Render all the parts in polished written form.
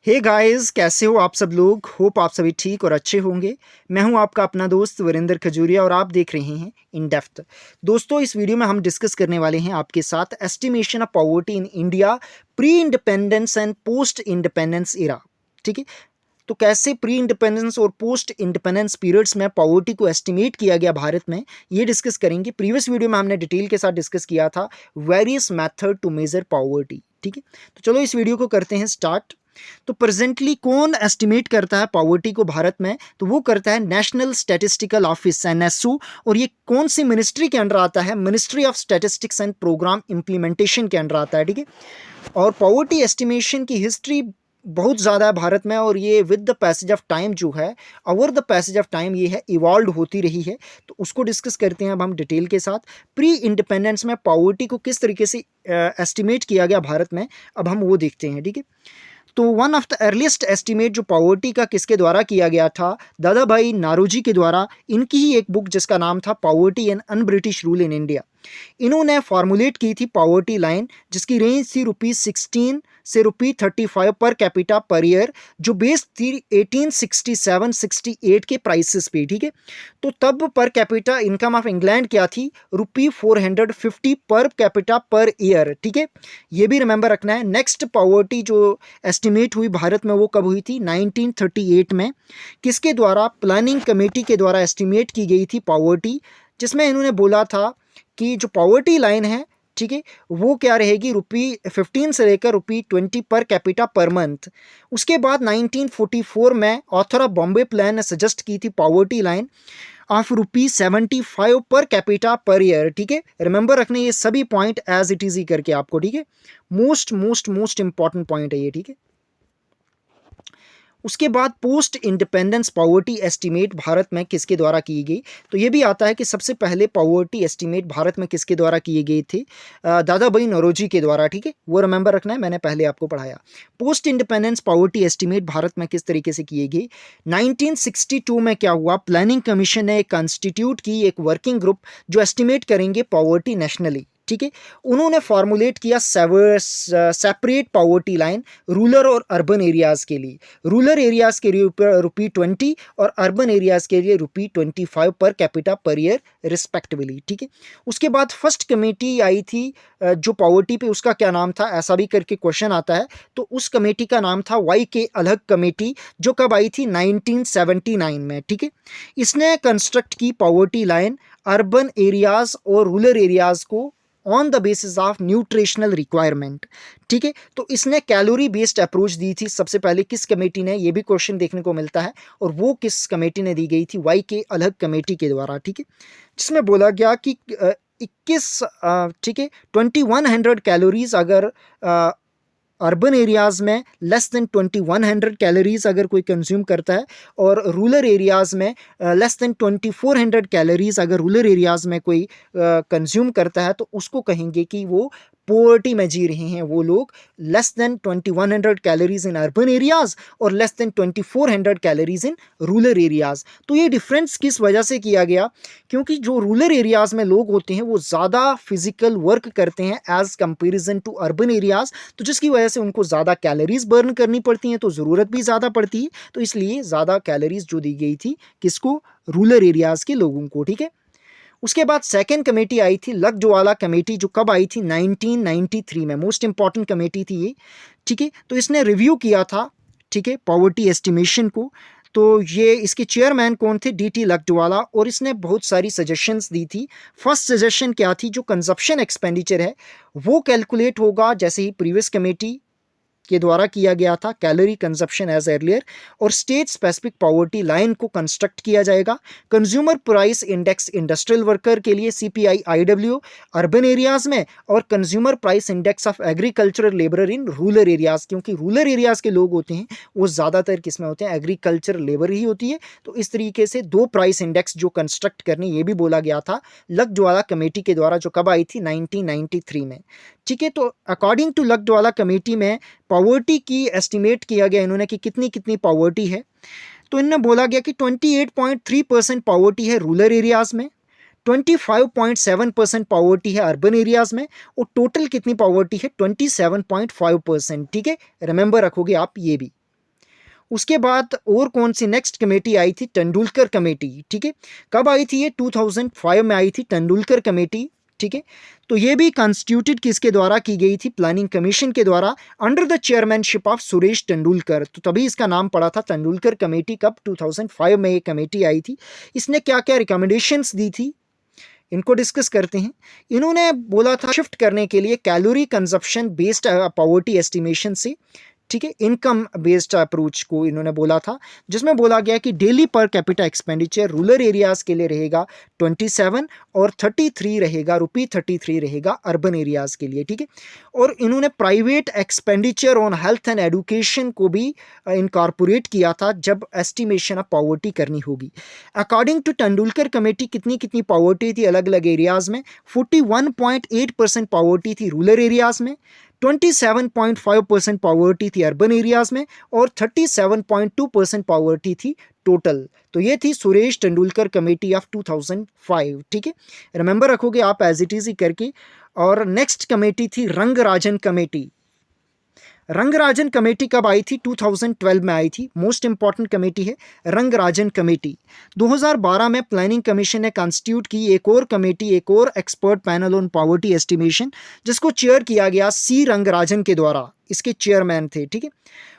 Hey guys, कैसे हो आप सब लोग। होप आप सभी ठीक और अच्छे होंगे। मैं हूं आपका अपना दोस्त वीरेंद्र खजूरिया और आप देख रहे हैं इन डेप्थ। दोस्तों, इस वीडियो में हम डिस्कस करने वाले हैं आपके साथ estimation of poverty in India pre independence and post independence era. ठीक है, तो कैसे प्री इंडिपेंडेंस और पोस्ट इंडिपेंडेंस पीरियड्स में पॉवर्टी को एस्टिमेट किया गया भारत में, ये डिस्कस करेंगे। प्रीवियस वीडियो में हमने डिटेल के साथ डिस्कस किया था various method to measure poverty. ठीक है, तो चलो इस वीडियो को करते हैं स्टार्ट। तो प्रेजेंटली कौन एस्टिमेट करता है पॉवर्टी को भारत में? तो वो करता है नेशनल स्टैटिस्टिकल ऑफिस एनएसओ। और ये कौन सी मिनिस्ट्री के अंडर आता है? Ministry of statistics and programme implementation के अंडर आता है। ठीक है, और पॉवर्टी एस्टिमेशन की हिस्ट्री बहुत ज़्यादा है भारत में, और ये with the passage of time जो है, over the passage of time ये है इवॉल्व होती रही है। तो उसको डिस्कस करते हैं अब हम डिटेल के साथ। प्री इंडिपेंडेंस में पॉवर्टी को किस तरीके से एस्टिमेट किया गया भारत में, अब हम वो देखते हैं। ठीक है, तो one of the earliest estimate जो पॉवर्टी का किसके द्वारा किया गया था? दादा भाई नारोजी के द्वारा। इनकी ही एक बुक जिसका नाम था poverty and un British rule in India, इन्होंने फॉर्मुलेट की थी पॉवर्टी लाइन, जिसकी रेंज थी ₹16 से ₹35 पर कैपिटा पर ईयर, जो बेस्ड थी 1867-68 के प्राइसेस पे। ठीक है, तो तब per capita income of England क्या थी? ₹450 पर कैपिटा पर ईयर। ठीक है, ये भी रिमेंबर रखना है। नेक्स्ट पॉवर्टी जो एस्टिमेट हुई भारत में वो कब हुई थी? 1938 में। किसके द्वारा? प्लानिंग कमेटी के द्वारा एस्टिमेट की गई थी पॉवर्टी, जिसमें इन्होंने बोला था कि जो पॉवर्टी लाइन है, ठीक है, वो क्या रहेगी? ₹15 से लेकर ₹20 पर कैपिटा पर मंथ। उसके बाद 1944 में ऑथर ऑफ बॉम्बे प्लान ने सजेस्ट की थी poverty line of ₹75 per capita per year. ठीक है, रिमेंबर रखने ये सभी पॉइंट एज इट इज ही करके आपको। ठीक है, most most most important point है ये। ठीक है, उसके बाद post independence poverty estimate Bharat में किसके द्वारा की गई? तो ये भी आता है कि सबसे पहले पॉवर्टी एस्टीमेट भारत में किसके द्वारा किए गए थे? दादा भाई नौरोजी के द्वारा। ठीक है, वो रिमेंबर रखना है, मैंने पहले आपको पढ़ाया। Post independence poverty estimate Bharat में किस तरीके से किए गए? 1962 में क्या हुआ? प्लानिंग कमीशन ने कॉन्स्टिट्यूट की एक वर्किंग ग्रुप जो एस्टिमेट करेंगे पॉवर्टी नेशनली। ठीक है, उन्होंने फॉर्मुलेट किया सेपरेट पॉवर्टी लाइन रूरल और अर्बन एरियाज के लिए। रूरल एरियाज के लिए ₹20 और अर्बन एरियाज के लिए ₹25 per capita per year respectively. ठीक है, उसके बाद फर्स्ट कमेटी आई थी जो पॉवर्टी पे, उसका क्या नाम था? ऐसा भी करके क्वेश्चन आता है। तो उस कमेटी का नाम था वाई के अलग कमेटी, जो कब आई थी? 1979 में। ठीक है, इसने कंस्ट्रक्ट की पॉवर्टी लाइन अर्बन एरियाज और रूरल एरियाज को on the basis of nutritional requirement. ठीक है, तो इसने कैलोरी बेस्ड अप्रोच दी थी सबसे पहले। किस कमेटी ने? ये भी क्वेश्चन देखने को मिलता है, और वो किस कमेटी ने दी गई थी? वाई के अलग कमेटी के द्वारा। ठीक है, जिसमें बोला गया कि 21, ठीक है, 2100 कैलोरीज अगर अर्बन एरियाज़ में लेस देन 2100 कैलोरीज अगर कोई कंज्यूम करता है, और रूरल एरियाज़ में लेस देन 2400 कैलोरीज अगर रूरल एरियाज़ में कोई कंज्यूम करता है, तो उसको कहेंगे कि वो पोवर्टी में जी रहे हैं वो लोग। Less than 2100 calories in urban areas और less than 2400 calories in rural areas. तो ये डिफरेंस किस वजह से किया गया? क्योंकि जो रूरल एरियाज़ में लोग होते हैं वो ज़्यादा फिजिकल वर्क करते हैं as comparison to urban areas, तो जिसकी वजह से उनको ज़्यादा कैलोरीज बर्न करनी पड़ती हैं, तो ज़रूरत भी ज़्यादा पड़ती है। तो इसलिए ज़्यादा कैलोरीज जो दी गई थी किसको? रूरल एरियाज़ के लोगों को। ठीक है, उसके बाद सेकेंड कमेटी आई थी लकडवाला कमेटी, जो कब आई थी? 1993 में। मोस्ट इंपॉर्टेंट कमेटी थी ये। ठीक है, तो इसने रिव्यू किया था, ठीक है, पॉवर्टी एस्टिमेशन को। तो ये इसके चेयरमैन कौन थे? डीटी लकडवाला, और इसने बहुत सारी सजेशंस दी थी। फर्स्ट सजेशन क्या थी? जो कंजप्शन एक्सपेंडिचर है वो कैलकुलेट होगा जैसे ही प्रीवियस कमेटी के द्वारा किया गया था, कैलोरी कंजप्शन एज अर्लियर, और स्टेट स्पेसिफिक पॉवर्टी लाइन को कंस्ट्रक्ट किया जाएगा। Consumer price index industrial worker के लिए CPI-IW अर्बन एरियाज में, और consumer price index of agricultural labour in rural areas, क्योंकि रूरल एरियाज के लोग होते हैं वो ज़्यादातर किस में होते हैं? एग्रीकल्चर लेबर ही होती है। तो इस तरीके से दो प्राइस इंडेक्स जो कंस्ट्रक्ट करने, ये भी बोला गया था लकडवाला कमेटी के द्वारा, जो कब आई थी? 1993 में। ठीक है, तो अकॉर्डिंग टू लकडवाला कमेटी में पॉवर्टी की एस्टिमेट किया गया इन्होंने कि कितनी कितनी पॉवर्टी है। तो इन्होंने बोला गया कि 28.3% पॉवर्टी है रूरल एरियाज़ में, 25.7% पॉवर्टी है अर्बन एरियाज़ में, और टोटल कितनी पॉवर्टी है? 27.5%। ठीक है, रिमेंबर रखोगे आप ये भी। उसके बाद और कौन सी नेक्स्ट कमेटी आई थी? तेंदुलकर कमेटी, ठीक है। कब आई थी ये? 2005 में आई थी तेंदुलकर कमेटी, ठीक है। तो ये भी कॉन्स्टिट्यूटेड किसके द्वारा की गई थी? प्लानिंग कमीशन के द्वारा, under the chairmanship of Suresh Tendulkar. तो तभी इसका नाम पड़ा था तेंदुलकर कमेटी। कब? 2005 में ये कमेटी आई थी। इसने क्या क्या रिकमेंडेशंस दी थी, इनको डिस्कस करते हैं। इन्होंने बोला था शिफ्ट करने के लिए calorie consumption based poverty estimation से, ठीक है, इनकम बेस्ड अप्रोच को इन्होंने बोला था, जिसमें बोला गया कि daily per capita expenditure rural areas के लिए रहेगा 27 और 33 रहेगा, ₹33 रहेगा अर्बन एरियाज के लिए, ठीक है। और इन्होंने private expenditure on health and education को भी इनकॉर्पोरेट किया था जब एस्टिमेशन ऑफ पॉवर्टी करनी होगी। अकॉर्डिंग टू तेंदुलकर कमेटी कितनी कितनी पॉवर्टी थी अलग अलग एरियाज में? 41.8% पॉवर्टी थी रूरल एरियाज में, 27.5% पॉवर्टी थी अर्बन एरियाज में, और 37.2% पॉवर्टी थी टोटल। तो ये थी सुरेश तेंदुलकर कमेटी ऑफ 2005, ठीक है। रिमेंबर रखोगे आप एज इट इज ही करके। और नेक्स्ट कमेटी थी रंगराजन कमेटी। रंगराजन कमेटी कब आई थी? 2012 में आई थी। मोस्ट इंपॉर्टेंट कमेटी है रंगराजन कमेटी। 2012 में प्लानिंग कमीशन ने कॉन्स्टिट्यूट की एक और कमेटी, एक और expert panel on poverty estimation, जिसको चेयर किया गया सी रंगराजन के द्वारा। इसके चेयरमैन थे, ठीक है।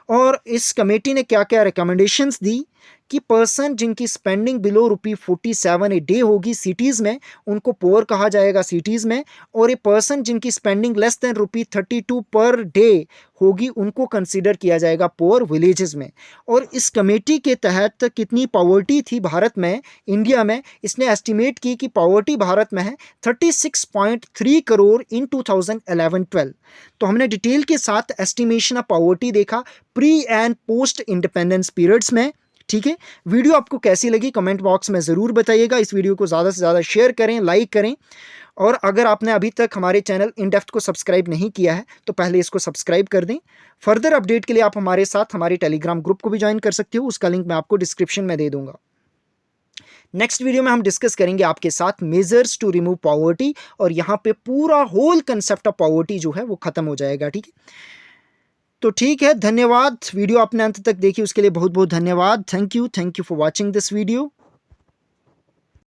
और इस कमेटी ने क्या क्या रिकमेंडेशंस दी कि पर्सन जिनकी स्पेंडिंग बिलो ₹47 ए डे होगी सिटीज़ में, उनको पुअर कहा जाएगा सिटीज़ में। और ये पर्सन जिनकी spending less than ₹32 per day होगी, उनको कंसीडर किया जाएगा पुअर विलेजेस में। और इस कमेटी के तहत कितनी पॉवर्टी थी भारत में, इंडिया में? इसने एस्टिमेट की कि पॉवर्टी भारत में है 36.3 करोड़ इन 2011-12। तो हमने डिटेल के साथ एस्टिमेशन ऑफ पॉवर्टी देखा pre and post independence periods में, ठीक है। वीडियो आपको कैसी लगी कमेंट बॉक्स में ज़रूर बताइएगा। इस वीडियो को ज़्यादा से ज़्यादा शेयर करें, लाइक करें। और अगर आपने अभी तक हमारे चैनल इन डेप्थ को सब्सक्राइब नहीं किया है तो पहले इसको सब्सक्राइब कर दें। फर्दर अपडेट के लिए आप हमारे साथ हमारे टेलीग्राम ग्रुप को भी ज्वाइन कर सकते हो, उसका लिंक मैं आपको डिस्क्रिप्शन में दे दूंगा। नेक्स्ट वीडियो में हम डिस्कस करेंगे आपके साथ मेजर्स टू रिमूव पॉवर्टी, और यहाँ पे पूरा होल कंसेप्ट ऑफ पॉवर्टी जो है वो खत्म हो जाएगा, ठीक है। तो ठीक है, धन्यवाद। वीडियो आपने अंत तक देखी उसके लिए बहुत बहुत धन्यवाद। Thank you for watching this video.